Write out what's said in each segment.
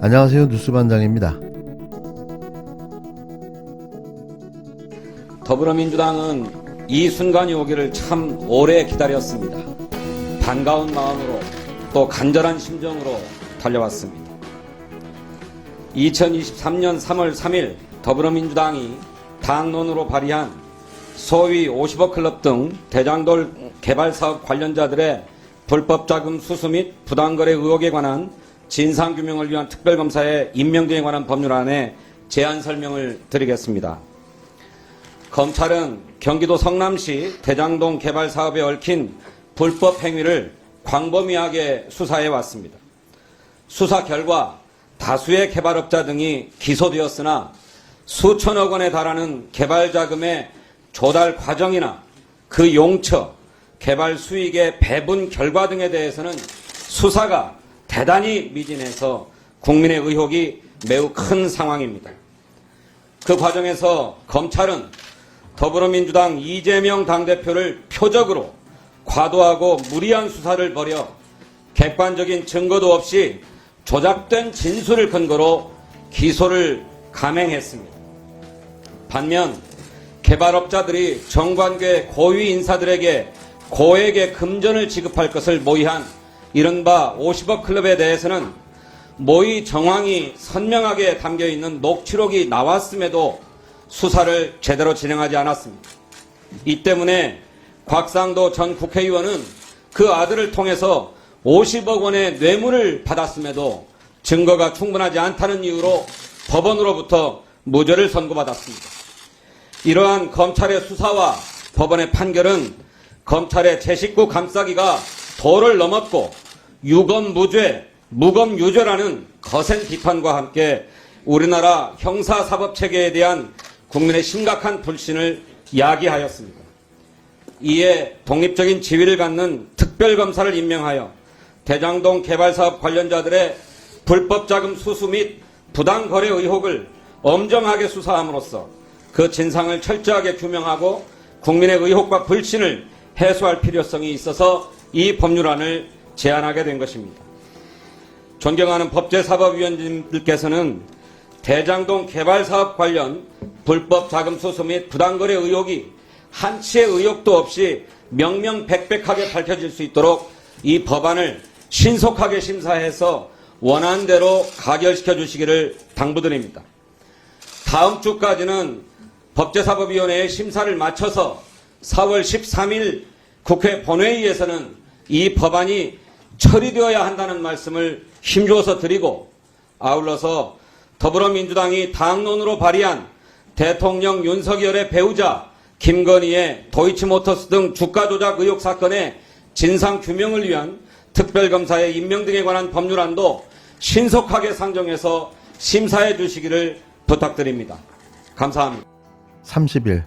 안녕하세요. 뉴스반장입니다. 더불어민주당은 이 순간이 오기를 참 오래 기다렸습니다. 반가운 마음으로 또 간절한 심정으로 달려왔습니다. 2023년 3월 3일 더불어민주당이 당론으로 발의한 소위 50억 클럽 등 대장돌 개발사업 관련자들의 불법자금 수수 및 부당거래 의혹에 관한 진상규명을 위한 특별검사의 임명 등에 관한 법률안에 제안 설명을 드리겠습니다. 검찰은 경기도 성남시 대장동 개발 사업에 얽힌 불법 행위를 광범위하게 수사해 왔습니다. 수사 결과 다수의 개발업자 등이 기소되었으나 수천억 원에 달하는 개발 자금의 조달 과정이나 그 용처, 개발 수익의 배분 결과 등에 대해서는 수사가 대단히 미진해서 국민의 의혹이 매우 큰 상황입니다. 그 과정에서 검찰은 더불어민주당 이재명 당대표를 표적으로 과도하고 무리한 수사를 벌여 객관적인 증거도 없이 조작된 진술을 근거로 기소를 감행했습니다. 반면 개발업자들이 정관계 고위 인사들에게 고액의 금전을 지급할 것을 모의한 이른바 50억 클럽에 대해서는 모의 정황이 선명하게 담겨있는 녹취록이 나왔음에도 수사를 제대로 진행하지 않았습니다. 이 때문에 곽상도 전 국회의원은 그 아들을 통해서 50억 원의 뇌물을 받았음에도 증거가 충분하지 않다는 이유로 법원으로부터 무죄를 선고받았습니다. 이러한 검찰의 수사와 법원의 판결은 검찰의 제 식구 감싸기가 도를 넘었고 유검무죄, 무검유죄라는 거센 비판과 함께 우리나라 형사사법체계에 대한 국민의 심각한 불신을 야기하였습니다. 이에 독립적인 지위를 갖는 특별검사를 임명하여 대장동 개발사업 관련자들의 불법자금 수수 및 부당거래 의혹을 엄정하게 수사함으로써 그 진상을 철저하게 규명하고 국민의 의혹과 불신을 해소할 필요성이 있어서 이 법률안을 제안하게 된 것입니다. 존경하는 법제사법위원님들께서는 대장동 개발사업 관련 불법 자금 수수 및 부당거래 의혹이 한치의 의혹도 없이 명명백백하게 밝혀질 수 있도록 이 법안을 신속하게 심사해서 원안대로 가결시켜 주시기를 당부드립니다. 다음 주까지는 법제사법위원회의 심사를 마쳐서 4월 13일 국회 본회의에서는 이 법안이 처리되어야 한다는 말씀을 힘주어서 드리고, 아울러서 더불어민주당이 당론으로 발의한 대통령 윤석열의 배우자 김건희의 도이치모터스 등 주가 조작 의혹 사건의 진상규명을 위한 특별검사의 임명 등에 관한 법률안도 신속하게 상정해서 심사해 주시기를 부탁드립니다. 감사합니다. 30일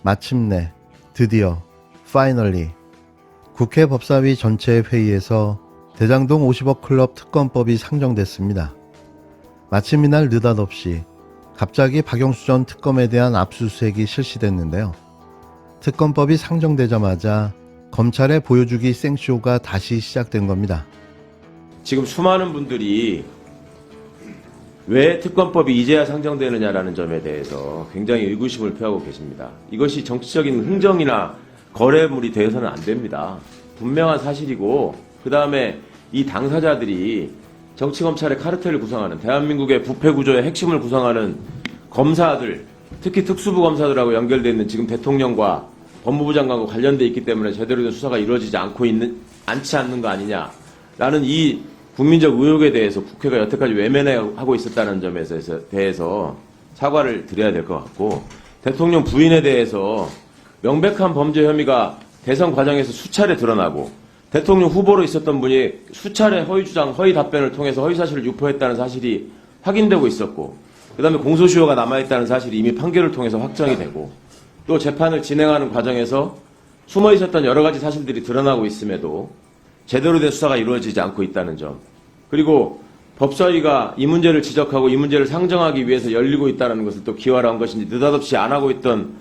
마침내 드디어 파이널리 국회 법사위 전체 회의에서 대장동 50억 클럽 특검법이 상정됐습니다. 마침 이날 느닷없이 갑자기 박영수 전 특검에 대한 압수수색이 실시됐는데요. 특검법이 상정되자마자 검찰의 보여주기 생쇼가 다시 시작된 겁니다. 지금 수많은 분들이 왜 특검법이 이제야 상정되느냐라는 점에 대해서 굉장히 의구심을 표하고 계십니다. 이것이 정치적인 흥정이나 거래물이 되어서는 안 됩니다. 분명한 사실이고, 그 다음에 이 당사자들이 정치검찰의 카르텔을 구성하는, 대한민국의 부패구조의 핵심을 구성하는 검사들, 특히 특수부 검사들하고 연결되어 있는 지금 대통령과 법무부 장관과 관련되어 있기 때문에 제대로 된 수사가 이루어지지 않지 않는 거 아니냐라는 이 국민적 의혹에 대해서 국회가 여태까지 외면하고 있었다는 점에 대해서 사과를 드려야 될 것 같고, 대통령 부인에 대해서 명백한 범죄 혐의가 대선 과정에서 수차례 드러나고, 대통령 후보로 있었던 분이 수차례 허위 주장, 허위 답변을 통해서 허위 사실을 유포했다는 사실이 확인되고 있었고, 그 다음에 공소시효가 남아있다는 사실이 이미 판결을 통해서 확정이 되고, 또 재판을 진행하는 과정에서 숨어 있었던 여러 가지 사실들이 드러나고 있음에도 제대로 된 수사가 이루어지지 않고 있다는 점, 그리고 법사위가 이 문제를 지적하고 이 문제를 상정하기 위해서 열리고 있다는 것을 또 기화를 한 것인지 느닷없이 안 하고 있던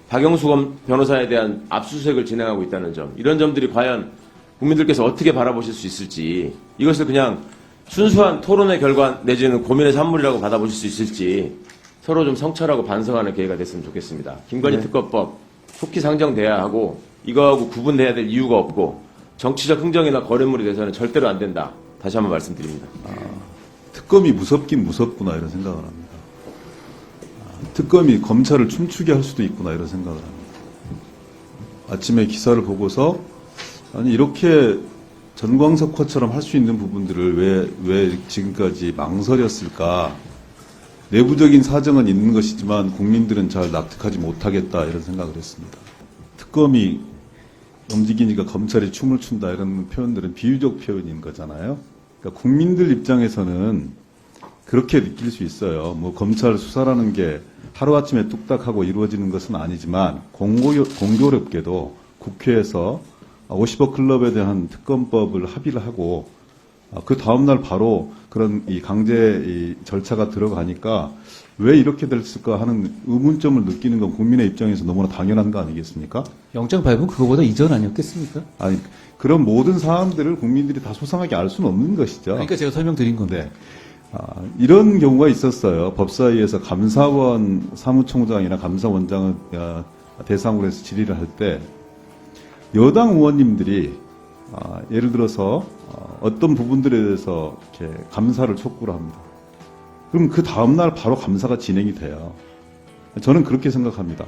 박영수 변호사에 대한 압수수색을 진행하고 있다는 점, 이런 점들이 과연 국민들께서 어떻게 바라보실 수 있을지, 이것을 그냥 순수한 토론의 결과 내지는 고민의 산물이라고 받아보실 수 있을지 서로 좀 성찰하고 반성하는 기회가 됐으면 좋겠습니다. 김건희 특검법 속히 상정돼야 하고 이거하고 구분돼야 될 이유가 없고 정치적 흥정이나 거래물이 돼서는 절대로 안 된다. 다시 한번 말씀드립니다. 특검이 무섭긴 무섭구나 이런 생각을 합니다. 특검이 검찰을 춤추게 할 수도 있구나 이런 생각을 합니다. 아침에 기사를 보고서 아니 이렇게 전광석화처럼 할 수 있는 부분들을 왜 지금까지 망설였을까? 내부적인 사정은 있는 것이지만 국민들은 잘 납득하지 못하겠다 이런 생각을 했습니다. 특검이 움직이니까 검찰이 춤을 춘다 이런 표현들은 비유적 표현인 거잖아요. 그러니까 국민들 입장에서는 그렇게 느낄 수 있어요. 뭐 검찰 수사라는 게 하루아침에 뚝딱하고 이루어지는 것은 아니지만 공교롭게도 국회에서 50억 클럽에 대한 특검법을 합의를 하고 그 다음날 바로 그런 이 강제 이 절차가 들어가니까 왜 이렇게 됐을까 하는 의문점을 느끼는 건 국민의 입장에서 너무나 당연한 거 아니겠습니까? 영장 발부는 그거보다 이전 아니었겠습니까? 아니 그런 모든 사안들을 국민들이 다 소상하게 알 수는 없는 것이죠. 그러니까 제가 설명드린 건데. 네. 이런 경우가 있었어요. 법사위에서 감사원 사무총장이나 감사원장을 대상으로 해서 질의를 할 때 여당 의원님들이 예를 들어서 어떤 부분들에 대해서 이렇게 감사를 촉구를 합니다. 그럼 그 다음날 바로 감사가 진행이 돼요. 저는 그렇게 생각합니다.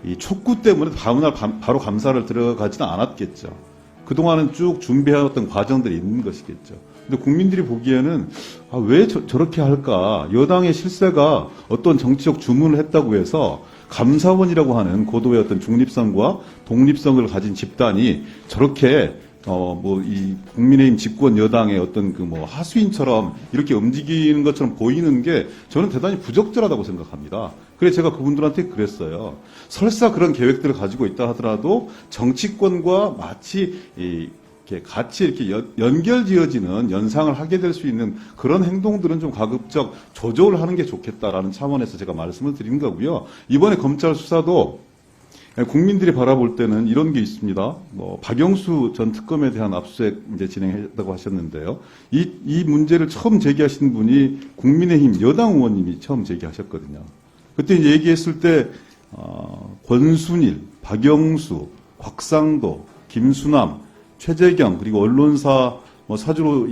이 촉구 때문에 다음날 바로 감사를 들어가지는 않았겠죠. 그동안은 쭉 준비해왔던 과정들이 있는 것이겠죠. 근데 국민들이 보기에는 왜 저렇게 할까? 여당의 실세가 어떤 정치적 주문을 했다고 해서 감사원이라고 하는 고도의 어떤 중립성과 독립성을 가진 집단이 저렇게 이 국민의힘 집권 여당의 어떤 하수인처럼 이렇게 움직이는 것처럼 보이는 게 저는 대단히 부적절하다고 생각합니다. 그래서 제가 그분들한테 그랬어요. 설사 그런 계획들을 가지고 있다 하더라도 정치권과 마치 이렇게 같이 이렇게 연결지어지는 연상을 하게 될 수 있는 그런 행동들은 좀 가급적 조절을 하는 게 좋겠다라는 차원에서 제가 말씀을 드린 거고요. 이번에 검찰 수사도 국민들이 바라볼 때는 이런 게 있습니다. 박영수 전 특검에 대한 압수수색 이제 진행했다고 하셨는데요. 이 문제를 처음 제기하신 분이 국민의힘 여당 의원님이 처음 제기하셨거든요. 그때 이제 얘기했을 때 권순일, 박영수, 곽상도, 김수남, 최재경 그리고 언론사 사주로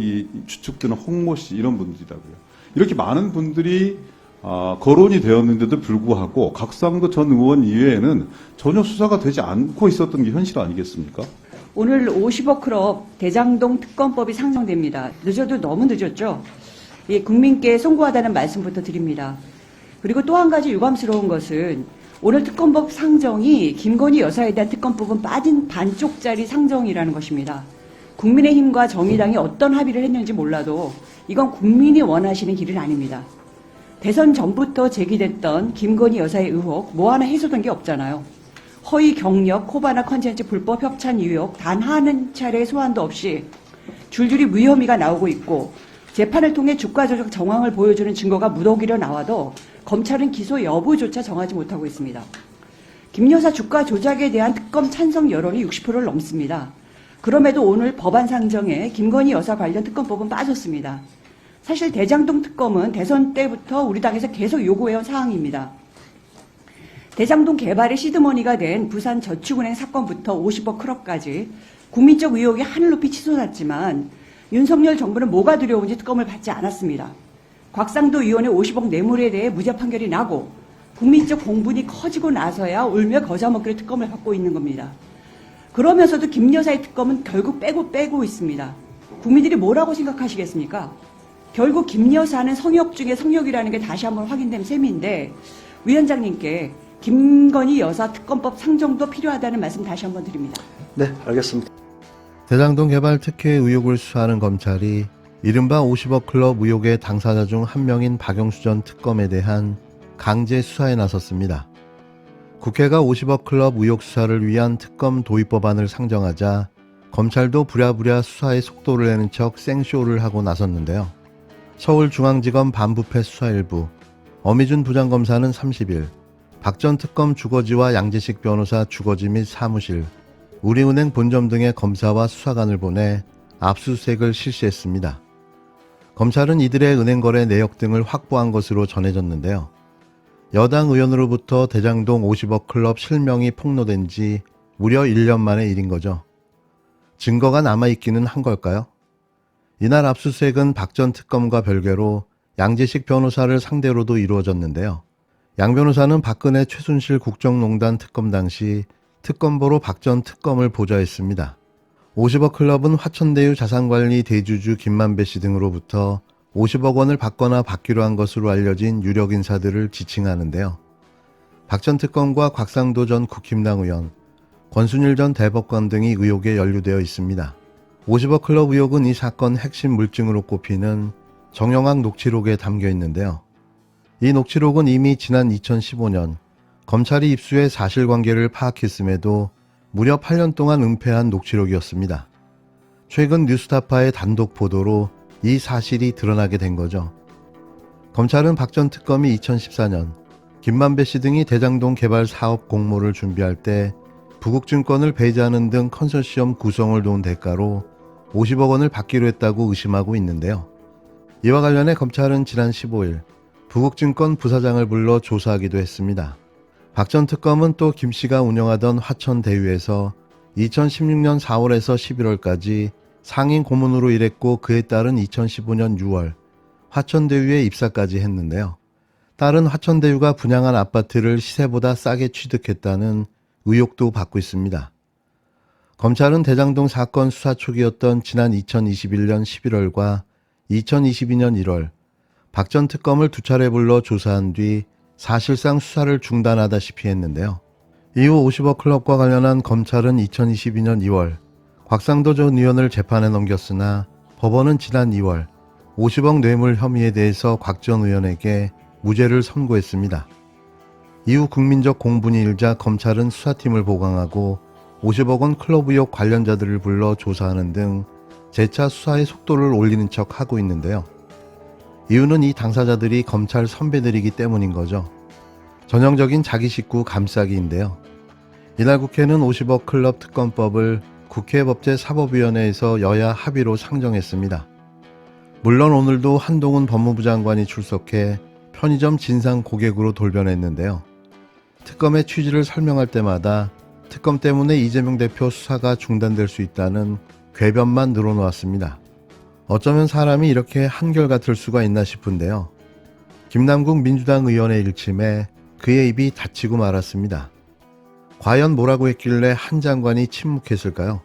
추측되는 홍모 씨 이런 분들이라고요. 이렇게 많은 분들이 거론이 되었는데도 불구하고 곽상도 전 의원 이외에는 전혀 수사가 되지 않고 있었던 게 현실 아니겠습니까? 오늘 50억 클럽 대장동 특검법이 상정됩니다. 늦어도 너무 늦었죠. 국민께 송구하다는 말씀부터 드립니다. 그리고 또 한 가지 유감스러운 것은 오늘 특검법 상정이 김건희 여사에 대한 특검법은 빠진 반쪽짜리 상정이라는 것입니다. 국민의힘과 정의당이 어떤 합의를 했는지 몰라도 이건 국민이 원하시는 길은 아닙니다. 대선 전부터 제기됐던 김건희 여사의 의혹 뭐 하나 해소된 게 없잖아요. 허위 경력, 코바나 컨텐츠 불법 협찬 의혹 단 한 차례 소환도 없이 줄줄이 무혐의가 나오고 있고 재판을 통해 주가 조작 정황을 보여주는 증거가 무더기로 나와도 검찰은 기소 여부조차 정하지 못하고 있습니다. 김 여사 주가 조작에 대한 특검 찬성 여론이 60%를 넘습니다. 그럼에도 오늘 법안 상정에 김건희 여사 관련 특검법은 빠졌습니다. 사실 대장동 특검은 대선 때부터 우리 당에서 계속 요구해온 사항입니다. 대장동 개발의 시드머니가 된 부산저축은행 사건부터 50억 클럽까지 국민적 의혹이 하늘 높이 치솟았지만 윤석열 정부는 뭐가 두려운지 특검을 받지 않았습니다. 곽상도 의원의 50억 뇌물에 대해 무죄 판결이 나고 국민적 공분이 커지고 나서야 울며 겨자 먹기로 특검을 받고 있는 겁니다. 그러면서도 김 여사의 특검은 결국 빼고 있습니다. 국민들이 뭐라고 생각하시겠습니까? 결국 김 여사는 성역 중에 성역이라는 게 다시 한번 확인된 셈인데 위원장님께 김건희 여사 특검법 상정도 필요하다는 말씀 다시 한번 드립니다. 네, 알겠습니다. 대장동 개발 특혜 의혹을 수사하는 검찰이 이른바 50억 클럽 의혹의 당사자 중 한 명인 박영수 전 특검에 대한 강제 수사에 나섰습니다. 국회가 50억 클럽 의혹 수사를 위한 특검 도입법안을 상정하자 검찰도 부랴부랴 수사의 속도를 내는 척 생쇼를 하고 나섰는데요. 서울중앙지검 반부패 수사일부 어미준 부장검사는 30일 박 전 특검 주거지와 양재식 변호사 주거지 및 사무실, 우리은행 본점 등의 검사와 수사관을 보내 압수수색을 실시했습니다. 검찰은 이들의 은행거래 내역 등을 확보한 것으로 전해졌는데요. 여당 의원으로부터 대장동 50억 클럽 실명이 폭로된 지 무려 1년 만의 일인 거죠. 증거가 남아있기는 한 걸까요? 이날 압수수색은 박 전 특검과 별개로 양재식 변호사를 상대로도 이루어졌는데요. 양 변호사는 박근혜 최순실 국정농단 특검 당시 특검보로 박 전 특검을 보좌했습니다. 50억 클럽은 화천대유 자산관리 대주주 김만배 씨 등으로부터 50억 원을 받거나 받기로 한 것으로 알려진 유력 인사들을 지칭하는데요. 박 전 특검과 곽상도 전 국힘당 의원, 권순일 전 대법관 등이 의혹에 연루되어 있습니다. 50억 클럽 의혹은 이 사건 핵심 물증으로 꼽히는 정영학 녹취록에 담겨 있는데요. 이 녹취록은 이미 지난 2015년 검찰이 입수해 사실관계를 파악했음에도 무려 8년 동안 은폐한 녹취록이었습니다. 최근 뉴스타파의 단독 보도로 이 사실이 드러나게 된 거죠. 검찰은 박 전 특검이 2014년 김만배 씨 등이 대장동 개발 사업 공모를 준비할 때 부국증권을 배제하는 등 컨소시엄 구성을 도운 대가로 50억 원을 받기로 했다고 의심하고 있는데요. 이와 관련해 검찰은 지난 15일 부국증권 부사장을 불러 조사하기도 했습니다. 박 전 특검은 또 김 씨가 운영하던 화천대유에서 2016년 4월에서 11월까지 상임 고문으로 일했고 그에 따른 2015년 6월 화천대유에 입사까지 했는데요. 딸은 화천대유가 분양한 아파트를 시세보다 싸게 취득했다는 의혹도 받고 있습니다. 검찰은 대장동 사건 수사 초기였던 지난 2021년 11월과 2022년 1월 박 전 특검을 두 차례 불러 조사한 뒤 사실상 수사를 중단하다시피 했는데요. 이후 50억 클럽과 관련한 검찰은 2022년 2월 곽상도 전 의원을 재판에 넘겼으나 법원은 지난 2월 50억 뇌물 혐의에 대해서 곽 전 의원에게 무죄를 선고했습니다. 이후 국민적 공분이 일자 검찰은 수사팀을 보강하고 50억 원 클럽 의혹 관련자들을 불러 조사하는 등 재차 수사의 속도를 올리는 척 하고 있는데요. 이유는 이 당사자들이 검찰 선배들이기 때문인 거죠. 전형적인 자기 식구 감싸기인데요. 이날 국회는 50억 클럽 특검법을 국회 법제사법위원회에서 여야 합의로 상정했습니다. 물론 오늘도 한동훈 법무부 장관이 출석해 편의점 진상 고객으로 돌변했는데요. 특검의 취지를 설명할 때마다 특검 때문에 이재명 대표 수사가 중단될 수 있다는 궤변만 늘어놓았습니다. 어쩌면 사람이 이렇게 한결같을 수가 있나 싶은데요. 김남국 민주당 의원의 일침에 그의 입이 닫히고 말았습니다. 과연 뭐라고 했길래 한 장관이 침묵했을까요?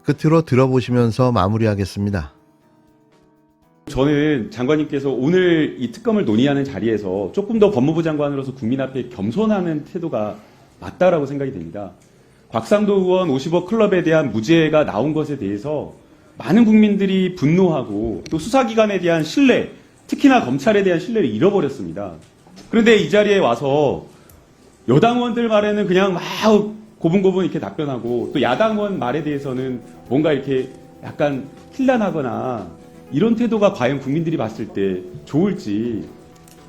끝으로 들어보시면서 마무리하겠습니다. 저는 장관님께서 오늘 이 특검을 논의하는 자리에서 조금 더 법무부 장관으로서 국민 앞에 겸손하는 태도가 맞다라고 생각이 됩니다. 곽상도 의원 50억 클럽에 대한 무죄가 나온 것에 대해서 많은 국민들이 분노하고 또 수사기관에 대한 신뢰, 특히나 검찰에 대한 신뢰를 잃어버렸습니다. 그런데 이 자리에 와서 여당 의원들 말에는 그냥 막 고분고분 이렇게 답변하고 또 야당 의원 말에 대해서는 뭔가 이렇게 약간 힐난하거나 이런 태도가 과연 국민들이 봤을 때 좋을지.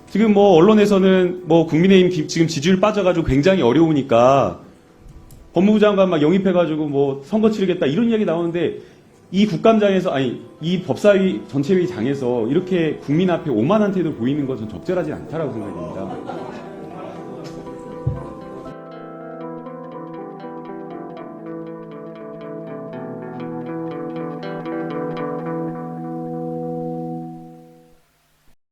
지금 뭐 언론에서는 뭐 국민의힘 지금 지지율 빠져가지고 굉장히 어려우니까 법무부 장관 막 영입해가지고 뭐 선거 치르겠다 이런 이야기 나오는데 이 국감장에서 이 법사위 전체회의장에서 이렇게 국민 앞에 오만한 태도를 보이는 것은 적절하지 않다라고 생각합니다.